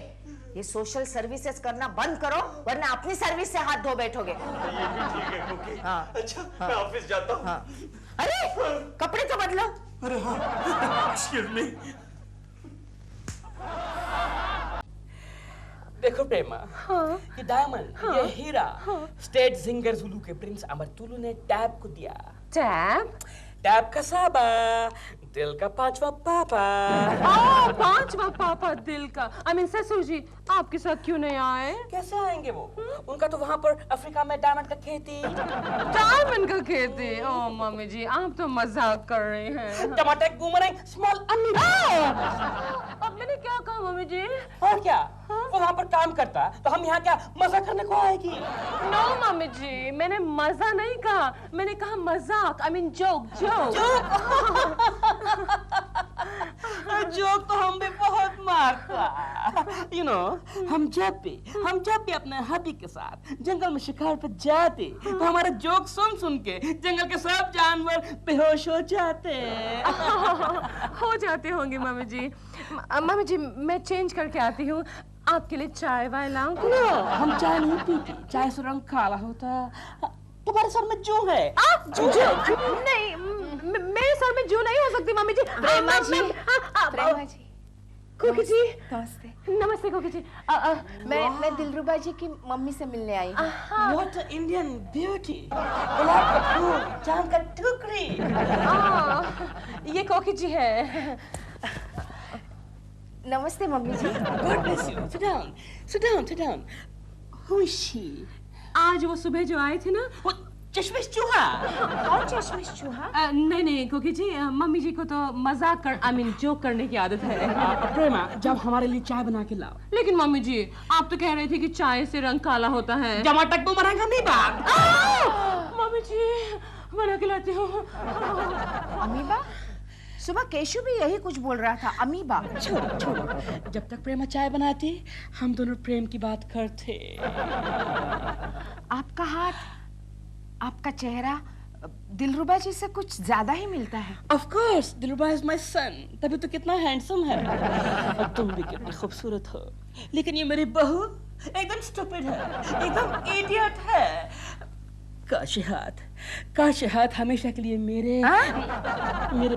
ये सोशल सर्विसेज करना बंद करो, वरना अपनी सर्विस से हाथ धो बैठोगे। ये भी ठीक है कुकी। हाँ। अच्छा, मैं ऑफिस जाता हूँ। हाँ। अरे, कपड़े तो बदलो। अरे हाँ, एक्सक्यूज मी। देखो प्रेमा, हाँ। ये डायमंड, हाँ। ये हीरा, स्टेट सिंगर जुलू के प्रिंस अमरतुलु ने टैब को दिया। टैब का साबा, दिल का पांचवा पापा। पांचवा पापा दिल का। आई मीन ससुर जी, आपके साथ क्यों नहीं आए? कैसे आएंगे वो? उनका तो वहाँ पर अफ्रीका में डायमंड का खेती। डायमंड का खेती? ओह मम्मी जी, आप तो मजाक कर रहे हैं। टमाटर बूमरैंग स्मॉल अमीबा। अब मैंने क्या कहा मम्मी जी? और क्या? वो वहाँ पर काम करता तो हम यहाँ क्या मजा करने को आएगी? नो मम्मी जी, मैंने मजा नहीं कहा, मैंने कहा मजाक। I mean joke. जोक तो हम भी बहुत मारता। You know, हम जब भी अपने हबी के साथ जंगल में शिकार पर जाते तो हमारा जोक सुन के जंगल के सब जानवर बेहोश हो जाते। हो जाते होंगे मम्मी जी। मम्मी जी, मैं चेंज करके आती हूँ, आपके लिए चाय वाय लाऊं? नो, हम चाय नहीं पीते, चाय से रंग काला होता। तुम्हारे सर में जू है। आप जू? नहीं, मेरे सर में जू नहीं हो सकती मम्मी जी। प्रेमा जी, कुकी जी, नमस्ते। नमस्ते कुकी जी। मैं दिलरुबा जी की मम्मी से मिलने आई हूँ। What an Indian beauty, गुलाब का फूल, चांद का टुकड़ी। ये कोकी जी है। नमस्ते mummy ji. God bless you. Sit down. Who is she? आज वो सुबह जो आए थे ना, वो चश्मिश चूहा। कौन चश्मिश चूहा? नहीं कोकी जी, मम्मी जी को तो मजाक कर, आई मीन जोक करने की आदत है। प्रेमा, जब हमारे लिए चाय बना के लाओ। लेकिन मम्मी जी, आप तो कह रहे थे कि चाय से रंग काला होता है। टमाटर बूमरैंग अमीबा। मम्मी जी, बना के लाती हूँ। अमीबा? सुबह केशु भी यही कुछ बोल रहा था, अमीबा। छोड़ो। जब तक प्रेमा चाय बनाती, हम दोनों प्रेम की बात करते। आपका हाथ, आपका चेहरा दिलरुबा जी से कुछ ज्यादा ही मिलता है। Of course, Dilruba is my son, तभी तो कितना हैंडसम है। और तुम भी कितनी खूबसूरत हो। लेकिन ये मेरी बहू एकदम स्टूपिड है, एकदम इडियट है। काश हाथ हमेशा के लिए मेरे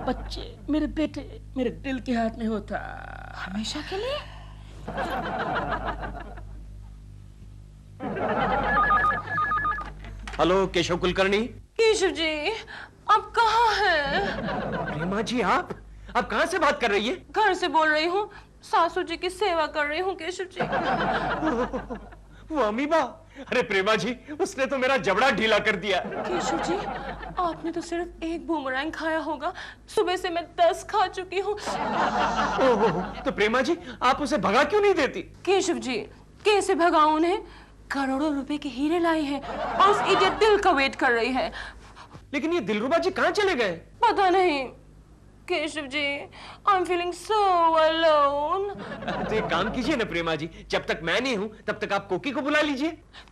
बच्चे, मेरे बेटे, मेरे दिल के हाथ में होता। हमेशा के लिए? हेलो केशव कुलकर्णी। केशव जी, आप कहाँ हैं? प्रेमा जी, आप कहाँ से बात कर रही है? घर से बोल रही हूँ, सासू जी की सेवा कर रही हूँ केशव जी। वो अमीबा, अरे प्रेमा जी, उसने तो मेरा जबड़ा ढीला कर दिया। केशव जी, आपने तो सिर्फ एक बूमरैंग खाया होगा, सुबह से मैं 10 खा चुकी हूँ। तो प्रेमा जी, आप उसे भगा क्यों नहीं देती? केशव जी, कैसे भगाऊं उन्हें? करोड़ों रुपए के हीरे लाई है और उस इडियट दिल का वेट कर रही है। लेकिन ये दिलरुबा जी कहाँ चले गए? पता नहीं Keshav ji, I am feeling so alone. तो एक काम कीजिए ना प्रेमा जी, जब तक मैं नहीं हूँ तब तक आप कोकी को बुला लीजिए।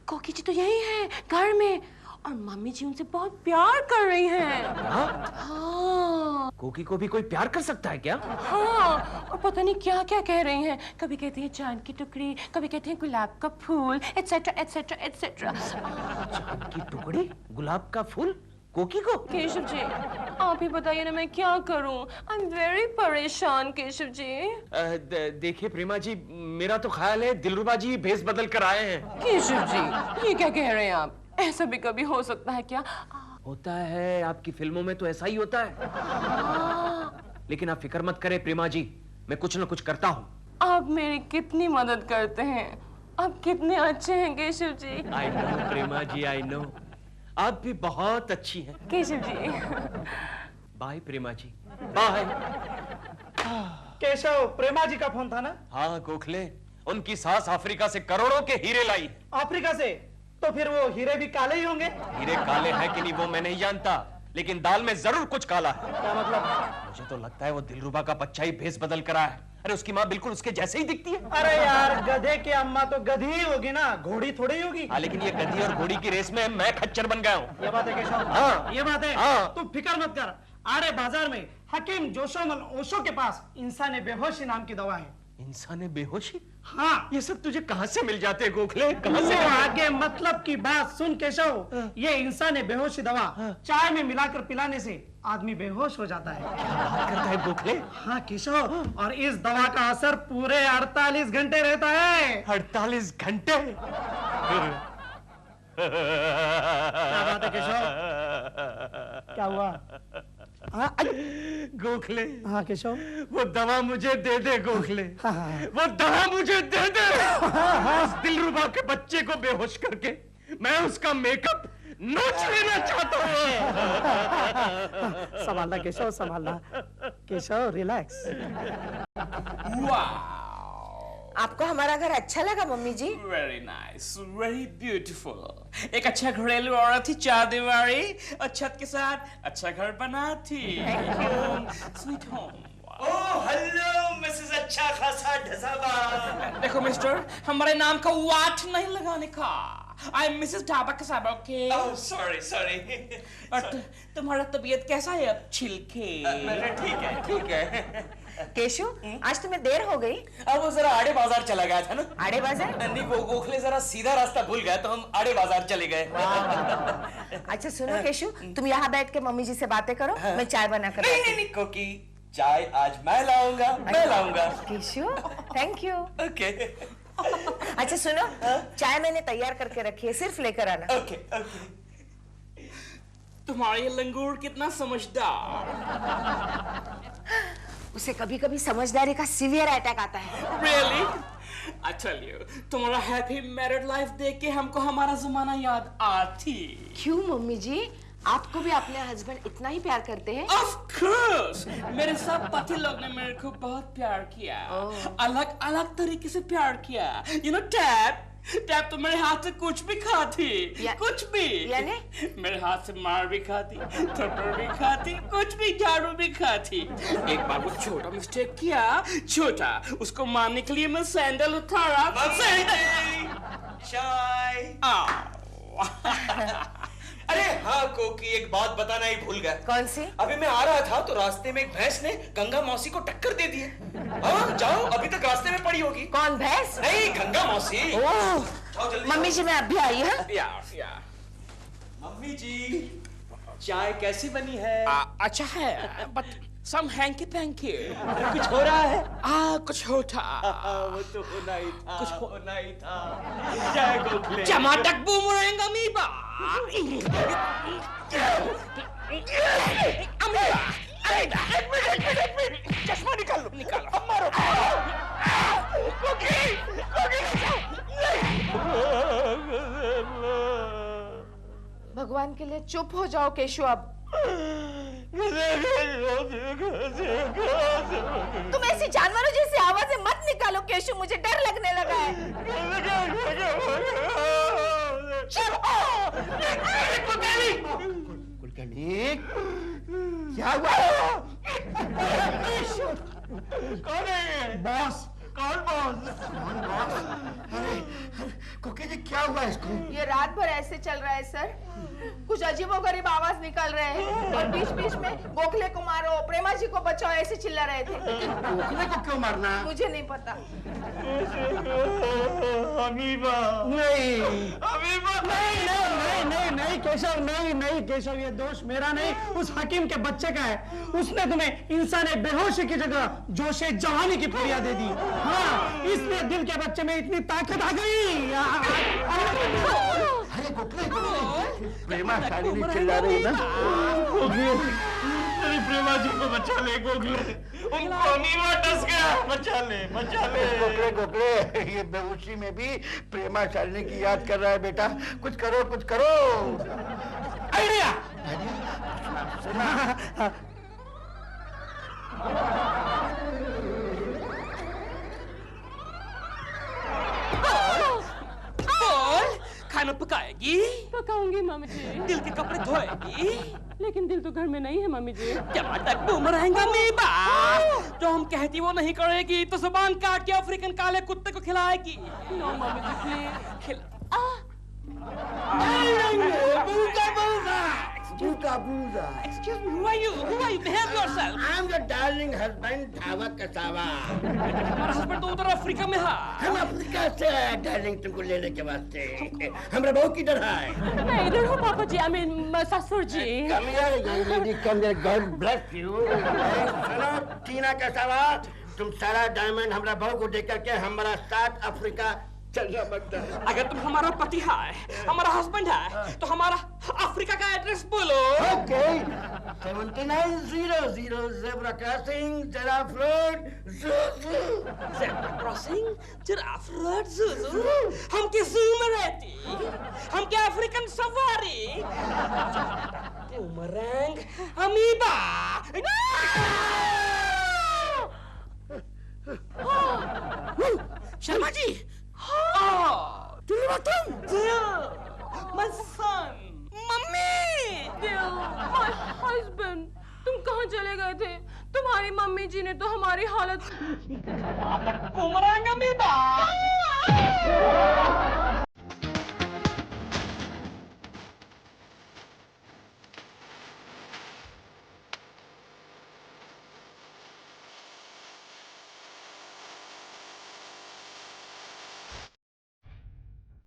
कोकी जी तो यही है घर में, और मम्मी जी उनसे बहुत प्यार कर रही हैं। हाँ। कोकी को भी कोई प्यार कर सकता है क्या? हाँ, और पता नहीं क्या क्या कह रही हैं। कभी कहती है चांद की टुकड़ी, कभी कहती है गुलाब का फूल, एटसेट्रा एटसेट्रा एटसेट्रा। चांद की टुकड़ी, गुलाब का फूल, कोकी को? केशव जी, आप ही बताइए ना, मैं क्या करूं? आई एम वेरी परेशान केशव जी। देखिए प्रेमा जी, मेरा तो ख्याल है दिलरुबा जी भेस बदल कर आए हैं। केशव जी, ये क्या कह रहे हैं आप? ऐसा भी कभी हो सकता है क्या? होता है, आपकी फिल्मों में तो ऐसा ही होता है। लेकिन आप फिक्र मत करें प्रेमा जी, मैं कुछ न कुछ करता हूँ। आप मेरी कितनी मदद करते हैं, आप कितने अच्छे हैं Keshav ji. I know Prema ji, I know, आप भी बहुत अच्छी हैं। Keshav ji, bye Prema ji, bye. केशव, प्रेमा जी का फोन था ना? हाँ गोखले, उनकी सास अफ्रीका से करोड़ों के हीरे लाई। अफ्रीका से? तो फिर वो हीरे भी काले ही होंगे? हीरे काले हैं कि नहीं वो मैं नहीं जानता, लेकिन दाल में जरूर कुछ काला है। क्या मतलब? मुझे तो लगता है वो दिलरुबा का बच्चा ही भेस बदल कर आया है। अरे उसकी माँ बिल्कुल उसके जैसे ही दिखती है। अरे यार, गधे की अम्मा तो गधी ही होगी ना, घोड़ी थोड़ी होगी। हाँ, लेकिन ये गधी और घोड़ी की रेस में मैं खच्चर बन गया हूँ। ये बात है केशव? हाँ, ये बात है। हाँ। तू फिक्र मत कर, आरे बाजार में हकीम जोशोमल ओशो के पास इंसान बेहोशी नाम की दवा है। इंसान बेहोशी? हाँ। ये सब तुझे कहाँ से मिल जाते हैं गोखले? कहाँ से? आगे मतलब की बात सुन केशव, ये इंसान बेहोशी दवा चाय में मिलाकर पिलाने से आदमी बेहोश हो जाता है। क्या बात करता है गोखले? हाँ केशव, और इस दवा का असर पूरे 48 घंटे रहता है। 48 घंटे? क्या बात है केशव? क्या हुआ? हाँ गोखले। हाँ केशव, वो दवा मुझे दे दे गोखले। हाँ, हाँ। वो दवा मुझे दे दे। उस दिलरुबा के बच्चे को बेहोश करके मैं उसका मेकअप नोच लेना चाहता हूँ। संभालना केशव, संभालना। केशव रिलैक्स। आपको हमारा घर अच्छा लगा मम्मी जी? Very nice, very beautiful. एक अच्छा घरेलू औरत ही चारदीवारी और छत के साथ अच्छा घर बनाती। Sweet home. Oh hello Mrs अच्छा खासा ढसाबा। देखो मिस्टर, हमारे नाम का वाट नहीं लगाने का। आई एम मिसेस ढाबा के साहब, ओके? Oh sorry sorry. और तुम्हारा तबीयत कैसा है अब छिलके? ठीक है। केशव, आज तुम्हें देर हो गई। अब वो जरा आड़े बाजार चला गया था ना। आड़े बाजार? नहीं, वो गोखले जरा सीधा रास्ता भूल गया तो हम आड़े बाजार चले गए। अच्छा सुनो केशव, तुम यहाँ बैठ के मम्मी जी से बातें करो, मैं चाय बना कर नहीं नहीं नहीं कोकी, चाय आज मैं लाऊंगा, मैं लाऊंगा। Keshav, thank you. ओके। अच्छा सुनो, चाय मैंने तैयार करके रखी है, सिर्फ लेकर आना। Okay okay. तुम्हारा ये लंगूर कितना समझदार। उसे कभी कभी समझदारी का सीवियर अटैक आता है। Really? I tell you, तुम्हारा हैप्पी मैरिड लाइफ देख के हमको हमारा जमाना याद आती। क्यों मम्मी जी, आपको भी अपने हस्बैंड इतना ही प्यार करते हैं? Of course, मेरे सब पति लोग ने मेरे को बहुत प्यार किया, अलग अलग तरीके से प्यार किया। You know, टैप तो मेरे हाथ से कुछ भी खाती, कुछ भी। यानी? मेरे हाथ से मार भी खाती, थप्पड़ भी खाती, कुछ भी, झाड़ू भी खाती। एक बार वो छोटा मिस्टेक किया, छोटा, उसको मारने के लिए मैं सैंडल उठाया। चाय। अरे हाँ कोकी, एक बात बताना ही भूल गया। कौन सी? अभी मैं आ रहा था तो रास्ते में एक भैंस ने गंगा मौसी को टक्कर दे दी है। हाँ जाओ, अभी तक रास्ते में पड़ी होगी। कौन भैंस? नहीं, गंगा मौसी। ओह, मम्मी जी मैं अभी आई हूँ। मम्मी जी, चाय कैसी बनी है? अच्छा है, बट सम हैंकी पैंकी। कुछ हो रहा है? कुछ होता। वो तो होना ही था, कुछ होना ही था। जय गोखले। टमाटर बूमरैंग अमीबा। चश्मा निकालो, निकालो। मारो। भगवान के लिए चुप हो जाओ केशु अब। तुम ऐसी जानवरों जैसी आवाजें मत निकालो केशु, मुझे डर लगने लगा है। कुलकर्णी, क्या हुआ? कौन है? बॉस। कौन बॉस? अरे कुकी जी, क्या हुआ इसको? ये रात भर ऐसे चल रहा है सर। कुछ अजीबोगरीब आवाज निकल रहे हैं और बीच बीच में गोखले को मारो, प्रेमा जी को बचाओ ऐसे चिल्ला रहे थे। गोखले को क्यों मारना? मुझे नहीं पता। अमीबा नहीं, अमीबा नहीं, नहीं नहीं नहीं केशव, नहीं नहीं केशव, ये दोष मेरा नहीं, उस हकीम के बच्चे का है। उसने तुम्हें इंसानी बेहोशी की जगह जोशे जवानी की पुड़िया दे दी। हाँ, इसलिए दिल के बच्चे में इतनी ताकत आ गई। अरे गोखले, प्रेमा शालिनी चिल्ला रही है ना। अरे प्रेमा जी को बचा ले गोखले, उनको अमीबा डस गया, बचा ले, बचा ले। गोखले गोखले, ये बेहोशी में भी प्रेमा शालिनी की याद कर रहा है बेटा। कुछ करो, कुछ करो। आइडिया। खाना पकाएगी? पकाऊंगी मम्मी जी। दिल के कपड़े धोएगी? लेकिन दिल तो घर में नहीं है मम्मी जी। टमाटर बूमरैंग अमीबा। जो हम कहती वो नहीं करेगी तो जुबान काट के अफ्रीकन काले कुत्ते को खिलाएगी। नो मम्मी जी please. Excuse me, who are you? Who are you? Behave yourself. I am your darling husband, धावा कसावा। हमारा हस्बैंड तो उधर अफ्रीका में है। हम अफ्रीका से आए डार्लिंग तुमको लेने के वास्ते। हमरा बहू किधर है? मैं इधर हूँ पापा जी, I mean ससुर जी। Come here, young lady, come here. God bless you. सुनो टीना कसावा, तुम सारा डायमंड हमरा बहू को देकर के हमारा साथ अफ्रीका चलना बनता है। अगर तुम हमारा पति है, हमारा हस्बैंड है, तो हमारा अफ्रीका का एड्रेस बोलो। Okay, 7900 zebra crossing, giraffe road, zoo. Zebra crossing, giraffe road, zoo. हम किस ज़ू में रहती? हम क्या African safari? Boomerang amoeba. Sharma ji. My son, mummy. My husband, तुम कहाँ चले गए थे? तुम्हारी मम्मी जी ने तो हमारी हालत। Boomerang amoeba.